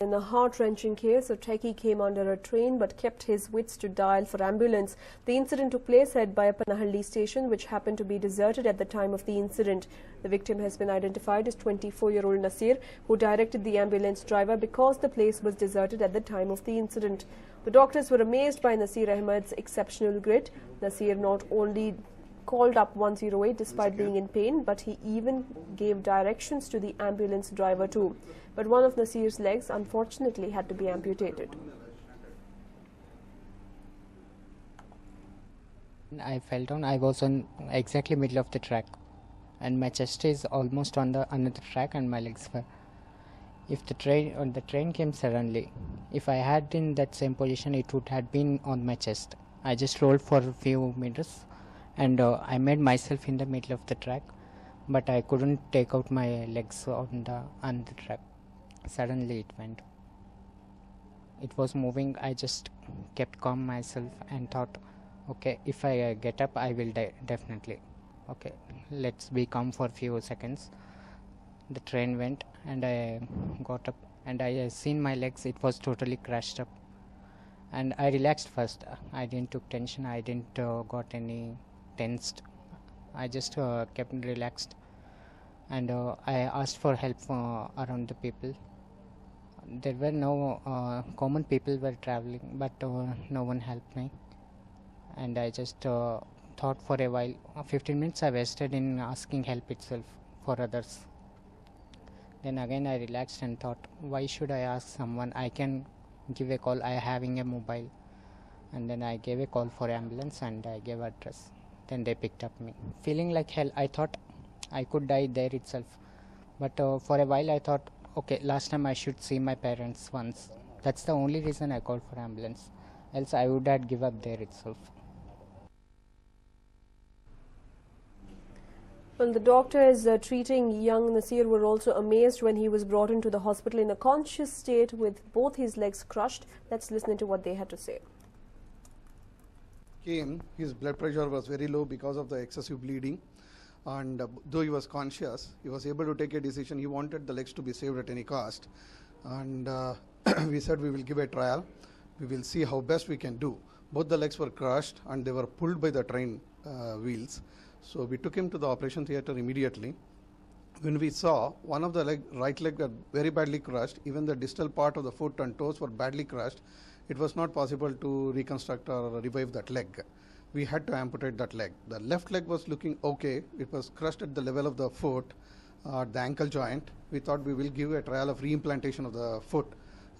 In a heart-wrenching case, a techie came under a train but kept his wits to dial for ambulance. The incident took place at Bayapanahalli station, which happened to be deserted at the time of the incident. The victim has been identified as 24-year-old Nasir, who directed the ambulance driver because the place was deserted at the time of the incident. The doctors were amazed by Nasir Ahmed's exceptional grit. Nasir not only called up 108 despite being in pain, but he even gave directions to the ambulance driver too. But one of Nasir's legs unfortunately had to be amputated. I fell down. I was on exactly middle of the track, and my chest is almost on the another track, and my legs were. If the train came suddenly, if I had in that same position, it would have been on my chest. I just rolled for a few meters, and I made myself in the middle of the track, but I couldn't take out my legs on the track. Suddenly it went. It was moving. I just kept calm myself and thought, okay, if I get up, I will die definitely. Okay, let's be calm for a few seconds. The train went, and I got up, and I seen my legs. It was totally crushed up, and I relaxed first. I didn't took tension. I didn't got any tensed. I just kept relaxed, and I asked for help around the people. There were no common people were traveling, but no one helped me, and I just thought for a while. 15 minutes I wasted in asking help itself for others. Then again I relaxed and thought, why should I ask someone? I can give a call. I having a mobile, and then I gave a call for ambulance, and I gave address. Then they picked up me. Feeling like hell, I thought I could die there itself. But for a while I thought, okay, last time I should see my parents once. That's the only reason I called for ambulance. Else I would have give up there itself. Well, the doctors treating young Nasir were also amazed when he was brought into the hospital in a conscious state with both his legs crushed. Let's listen to what they had to say. His blood pressure was very low because of the excessive bleeding, and though he was conscious, he was able to take a decision. He wanted the legs to be saved at any cost, and we said we will give a trial. We will see how best we can do. Both the legs were crushed, and they were pulled by the train wheels. So we took him to the operation theatre immediately. When we saw one of the right leg got very badly crushed, even the distal part of the foot and toes were badly crushed, it was not possible to reconstruct or revive that leg. We had to amputate that leg. The left leg was looking okay. It was crushed at the level of the foot, the ankle joint. We thought we will give a trial of reimplantation of the foot.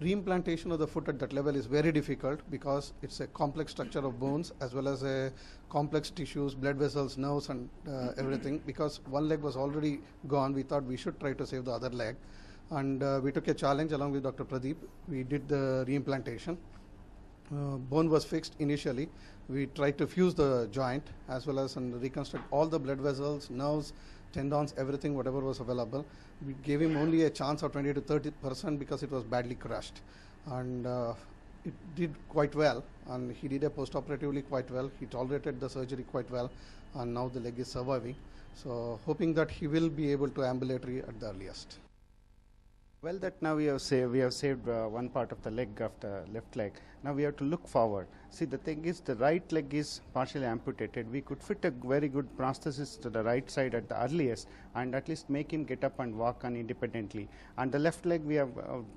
Reimplantation of the foot at that level is very difficult because it's a complex structure of bones as well as a complex tissues, blood vessels, nerves, and everything. Because one leg was already gone, we thought we should try to save the other leg. And we took a challenge along with Dr. Pradeep. We did the reimplantation. Bone was fixed initially. We tried to fuse the joint as well as reconstruct all the blood vessels, nerves, tendons, everything, whatever was available. We gave him only a chance of 20 to 30% because it was badly crushed. And it did quite well, and he did a post-operatively quite well. He tolerated the surgery quite well, and now the leg is surviving. So hoping that he will be able to ambulatory at the earliest. Well, that now we have saved one part of the leg of the left leg. Now we have to look forward. See, the thing is, the right leg is partially amputated. We could fit a very good prosthesis to the right side at the earliest, and at least make him get up and walk on independently. And the left leg, we are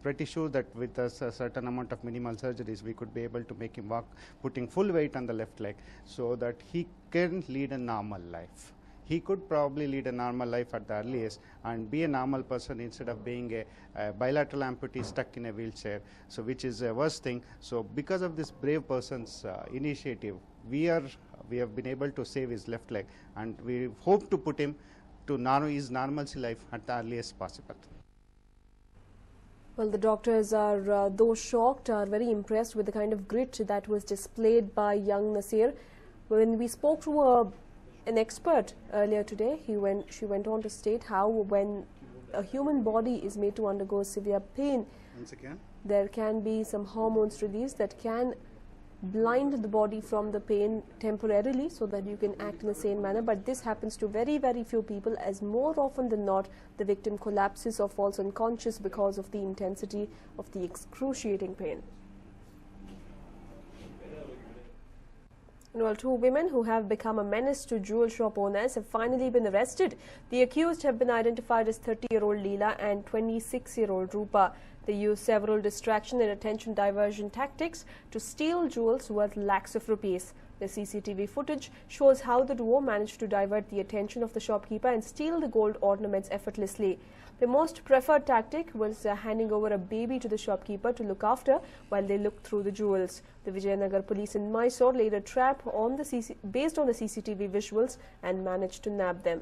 pretty sure that with a certain amount of minimal surgeries, we could be able to make him walk, putting full weight on the left leg, so that he can lead a normal life. He could probably lead a normal life at the earliest and be a normal person instead of being a bilateral amputee stuck in a wheelchair, so which is a worse thing. So because of this brave person's initiative, we have been able to save his left leg, and we hope to put him to his normalcy life at the earliest possible. Well, the doctors are, though shocked, are very impressed with the kind of grit that was displayed by young Nasir. When we spoke to an expert earlier today, she went on to state how when a human body is made to undergo severe pain, there can be some hormones released that can blind the body from the pain temporarily so that you can act in a sane manner, but this happens to very, very few people, as more often than not the victim collapses or falls unconscious because of the intensity of the excruciating pain. Well, two women who have become a menace to jewel shop owners have finally been arrested. The accused have been identified as 30-year-old Leela and 26-year-old Rupa. They used several distraction and attention diversion tactics to steal jewels worth lakhs of rupees. The CCTV footage shows how the duo managed to divert the attention of the shopkeeper and steal the gold ornaments effortlessly. The most preferred tactic was handing over a baby to the shopkeeper to look after while they looked through the jewels. The Vijayanagar police in Mysore laid a trap on based on the CCTV visuals and managed to nab them.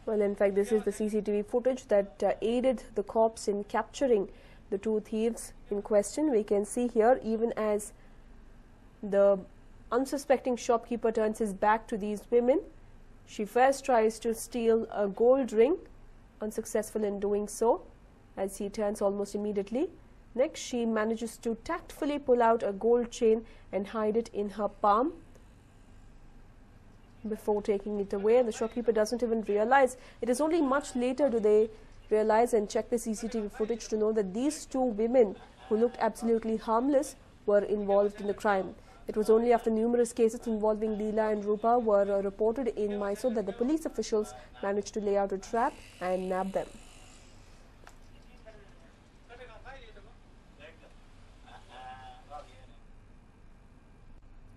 Well, in fact, this is the CCTV footage that aided the cops in capturing the two thieves in question. We can see here, even as the unsuspecting shopkeeper turns his back to these women, she first tries to steal a gold ring, unsuccessful in doing so, as he turns almost immediately. Next, she manages to tactfully pull out a gold chain and hide it in her palm before taking it away. The shopkeeper doesn't even realize. It is only much later do they realize and check the CCTV footage to know that these two women, who looked absolutely harmless, were involved in the crime. It was only after numerous cases involving Leela and Rupa were reported in Mysore that the police officials managed to lay out a trap and nab them.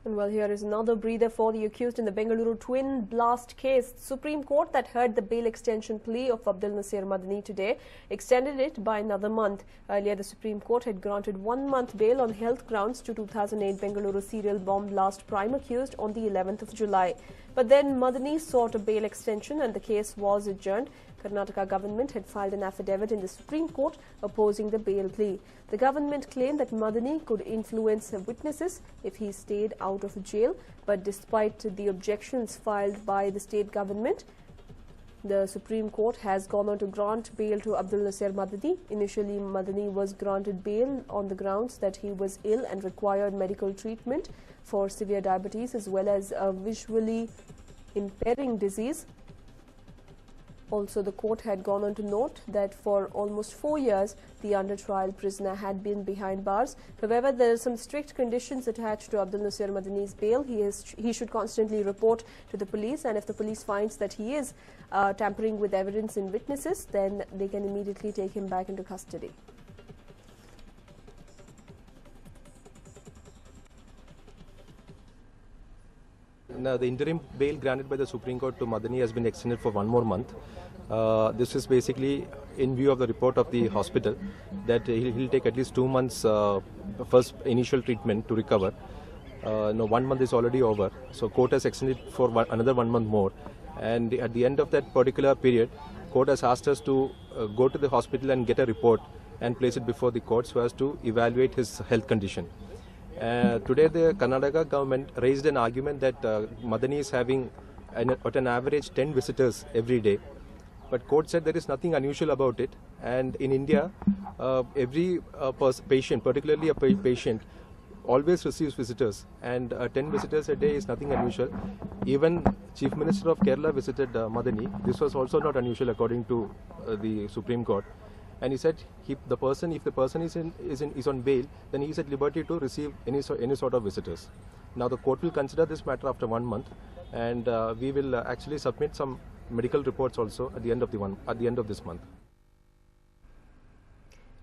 And well, here is another breather for the accused in the Bengaluru twin blast case. The Supreme Court that heard the bail extension plea of Abdul Nasir Madani today extended it by another month. Earlier, the Supreme Court had granted 1 month bail on health grounds to 2008 Bengaluru serial bomb blast prime accused on the 11th of July. But then Madani sought a bail extension and the case was adjourned. Karnataka government had filed an affidavit in the Supreme Court opposing the bail plea. The government claimed that Madani could influence witnesses if he stayed out of jail, but despite the objections filed by the state government, the Supreme Court has gone on to grant bail to Abdul Nasir Madani. Initially, Madani was granted bail on the grounds that he was ill and required medical treatment for severe diabetes as well as a visually impairing disease. Also, the court had gone on to note that for almost 4 years, the under-trial prisoner had been behind bars. However, there are some strict conditions attached to Abdul Nasir Madani's bail. He should constantly report to the police, and if the police finds that he is tampering with evidence and witnesses, then they can immediately take him back into custody. Now, the interim bail granted by the Supreme Court to Madani has been extended for 1 more month. This is basically in view of the report of the hospital that he'll take at least 2 months first initial treatment to recover. 1 month is already over, so court has extended for another 1 month more. And at the end of that particular period, court has asked us to go to the hospital and get a report and place it before the court so as to evaluate his health condition. Today, the Karnataka government raised an argument that Madani is having at an average 10 visitors every day. But court said there is nothing unusual about it. And in India, every patient, particularly a patient, always receives visitors. And 10 visitors a day is nothing unusual. Even Chief Minister of Kerala visited Madani. This was also not unusual according to the Supreme Court. And he said if the person is on bail, then he is at liberty to receive any sort of visitors. Now the court will consider this matter after 1 month, and we will actually submit some medical reports also at the end of this month.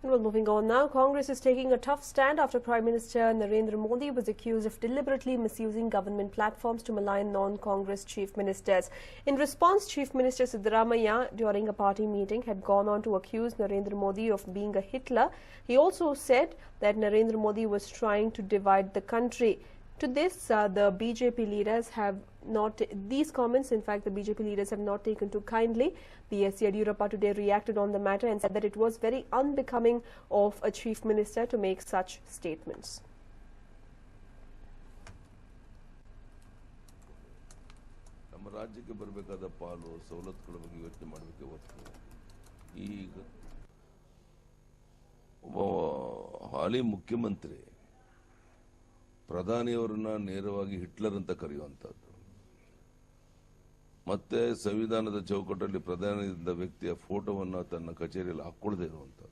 Well, moving on now, Congress is taking a tough stand after Prime Minister Narendra Modi was accused of deliberately misusing government platforms to malign non-Congress chief ministers. In response, Chief Minister Siddaramaiah, during a party meeting, had gone on to accuse Narendra Modi of being a Hitler. He also said that Narendra Modi was trying to divide the country. To this, the BJP leaders have not, these comments, in fact, the BJP leaders have not taken to kindly. B.S. Yediyurappa today reacted on the matter and said that it was very unbecoming of a chief minister to make such statements. ನಮ್ಮ ರಾಜ್ಯಕ್ಕೆ ಬರಬೇಕಾದ ಪಾಲು ಸವಲತ್ತುಗಳ ಬಗ್ಗೆ ಯೋಚನೆ ಮಾಡಬೇಕು. ಇವತ್ತು ಈ ಒಬ್ಬ ಹಾಲಿ ಮುಖ್ಯಮಂತ್ರಿ ಪ್ರಧಾನಿಯವರನ್ನ ನೇರವಾಗಿ ಹಿಟ್ಲರ್ ಅಂತ ಕರೆಯುವಂತದ್ದು, ಮತ್ತೆ ಸಂವಿಧಾನದ ಚೌಕಟ್ಟಲ್ಲಿ ಪ್ರಧಾನಿಯಾದ ವ್ಯಕ್ತಿಯ ಫೋಟೋವನ್ನು ತನ್ನ ಕಚೇರಿಯಲ್ಲಿ ಹಾಕೊಳ್ಳದೆ ಇರುವಂತದ್ದು,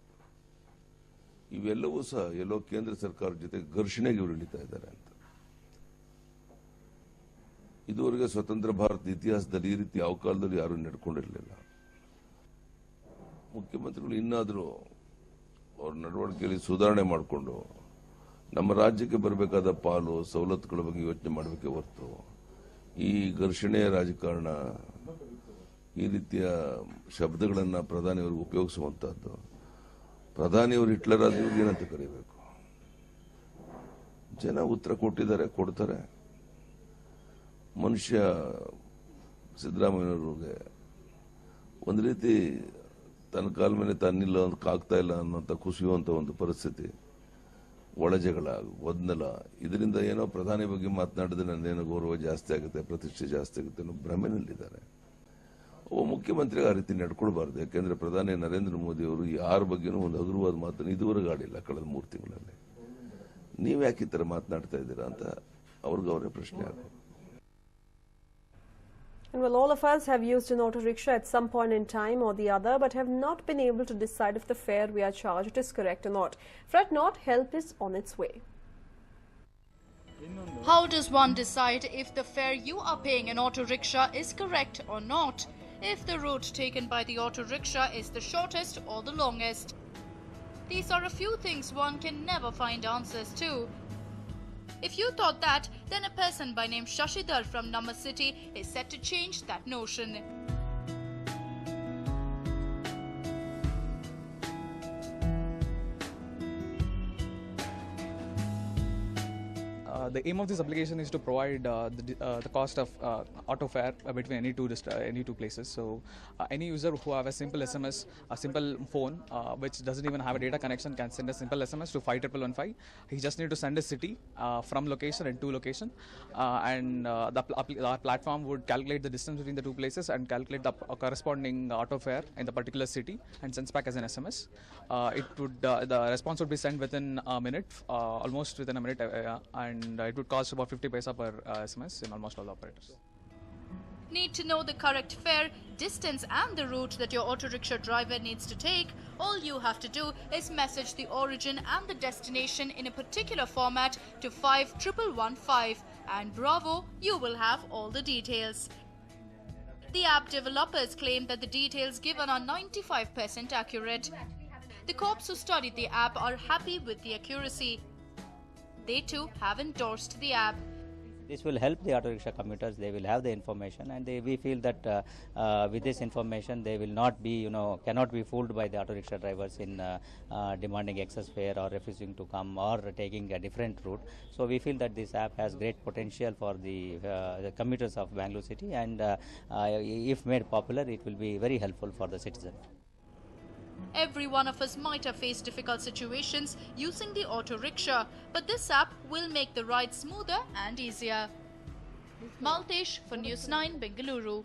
ಇವೆಲ್ಲವೂ ಸಹ ಎಲ್ಲೋ ಕೇಂದ್ರ ಸರ್ಕಾರದ ಜೊತೆ ಘರ್ಷಣೆಗೆ ಇವರು ಇಳಿತಾ ಇದ್ದಾರೆ ಅಂತ. ಇದುವರೆಗೆ ಸ್ವತಂತ್ರ ಭಾರತದ ಇತಿಹಾಸದಲ್ಲಿ ಈ ರೀತಿ ಯಾವ ಕಾಲದಲ್ಲಿ ಯಾರು ನಡ್ಕೊಂಡಿರಲಿಲ್ಲ. ಮುಖ್ಯಮಂತ್ರಿಗಳು ಇನ್ನಾದರೂ ಅವ್ರ ನಡವಳಿಕೆಯಲ್ಲಿ ಸುಧಾರಣೆ ಮಾಡಿಕೊಂಡು ನಮ್ಮ ರಾಜ್ಯಕ್ಕೆ ಬರಬೇಕಾದ ಪಾಲು ಸವಲತ್ತುಗಳ ಬಗ್ಗೆ ಯೋಚನೆ ಮಾಡಬೇಕೆ ಹೊರತು ಈ ಘರ್ಷಣೆಯ ರಾಜಕಾರಣ, ಈ ರೀತಿಯ ಶಬ್ದಗಳನ್ನು ಪ್ರಧಾನಿಯವರು ಉಪಯೋಗಿಸುವಂತಹದ್ದು, ಪ್ರಧಾನಿಯವರು ಹಿಟ್ಲರ್ ಆದ ಏನಂತ ಕರೀಬೇಕು? ಜನ ಉತ್ತರ ಕೊಟ್ಟಿದ್ದಾರೆ, ಕೊಡ್ತಾರೆ. ಮನುಷ್ಯ ಸಿದ್ದರಾಮಯ್ಯವ್ರಿಗೆ ಒಂದು ರೀತಿ ತನ್ನ ಕಾಲ ಮೇಲೆ ತಾನಿಲ್ಲ ಆಗ್ತಾ ಇಲ್ಲ ಅನ್ನೋಂಥ ಕುಸಿಯುವಂತ ಒಂದು ಪರಿಸ್ಥಿತಿ, ಒಳಜಗಳ, ಗೊಂದಲ, ಇದರಿಂದ ಏನೋ ಪ್ರಧಾನಿ ಬಗ್ಗೆ ಮಾತನಾಡಿದ್ರೆ ನನ್ನೇನೋ ಗೌರವ ಜಾಸ್ತಿ ಆಗುತ್ತೆ, ಪ್ರತಿಷ್ಠೆ ಜಾಸ್ತಿ ಆಗುತ್ತೆ ಅನ್ನೋ ಭ್ರಮೆನಲ್ಲಿದ್ದಾರೆ. ಒಬ್ಬ ಮುಖ್ಯಮಂತ್ರಿಗೆ ಆ ರೀತಿ ನಡ್ಕೊಳ್ಬಾರ್ದು. ಯಾಕೆಂದ್ರೆ ಪ್ರಧಾನಿ ನರೇಂದ್ರ ಮೋದಿ ಅವರು ಯಾರ ಬಗ್ಗೆನೂ ಒಂದು ಹಗುರವಾದ ಮಾತನ್ನು ಇದುವರೆಗೂ ಆಡಿಲ್ಲ ಕಳೆದ 3 ತಿಂಗಳಲ್ಲಿ. ನೀವು ಯಾಕೆ ಈ ಥರ ಮಾತನಾಡ್ತಾ ಇದ್ದೀರಾ ಅಂತ ಅವ್ರಿಗೆ ಅವರೇ ಪ್ರಶ್ನೆ ಆಗ್ಬೋದು. And well, all of us have used an auto rickshaw at some point in time or the other, but have not been able to decide if the fare we are charged is correct or not. Fret not, help is on its way. How does one decide if the fare you are paying in auto rickshaw is correct or not? If the route taken by the auto rickshaw is the shortest or the longest? These are a few things one can never find answers to. If you thought that, then a person by name Shashidhar from Namma City is set to change that notion. The aim of this application is to provide the cost of auto fare between any two places. So any user who have a simple SMS, a simple phone which doesn't even have a data connection can send a simple SMS to 51115. He just need to send a city from location and to location, and our platform would calculate the distance between the two places and calculate the corresponding auto fare in the particular city and sends back as an SMS. The response would be sent within a minute, almost within a minute, and it would cost about 50 paisa per SMS in almost all operators. Need to know the correct fare, distance and the route that your auto rickshaw driver needs to take? All you have to do is message the origin and the destination in a particular format to 51115, and bravo, you will have all the details. The app developers claim that the details given are 95% accurate. The cops who studied the app are happy with the accuracy. They too have endorsed the app. This will help the auto rickshaw commuters. They will have the information, and we feel that with this information, they will not be, cannot be fooled by the auto rickshaw drivers in demanding excess fare or refusing to come or taking a different route. So we feel that this app has great potential for the commuters of Bangalore city, and if made popular, it will be very helpful for the citizen. Every one of us might have faced difficult situations using the auto rickshaw, but this app will make the ride smoother and easier. Maltesh for News9, Bengaluru.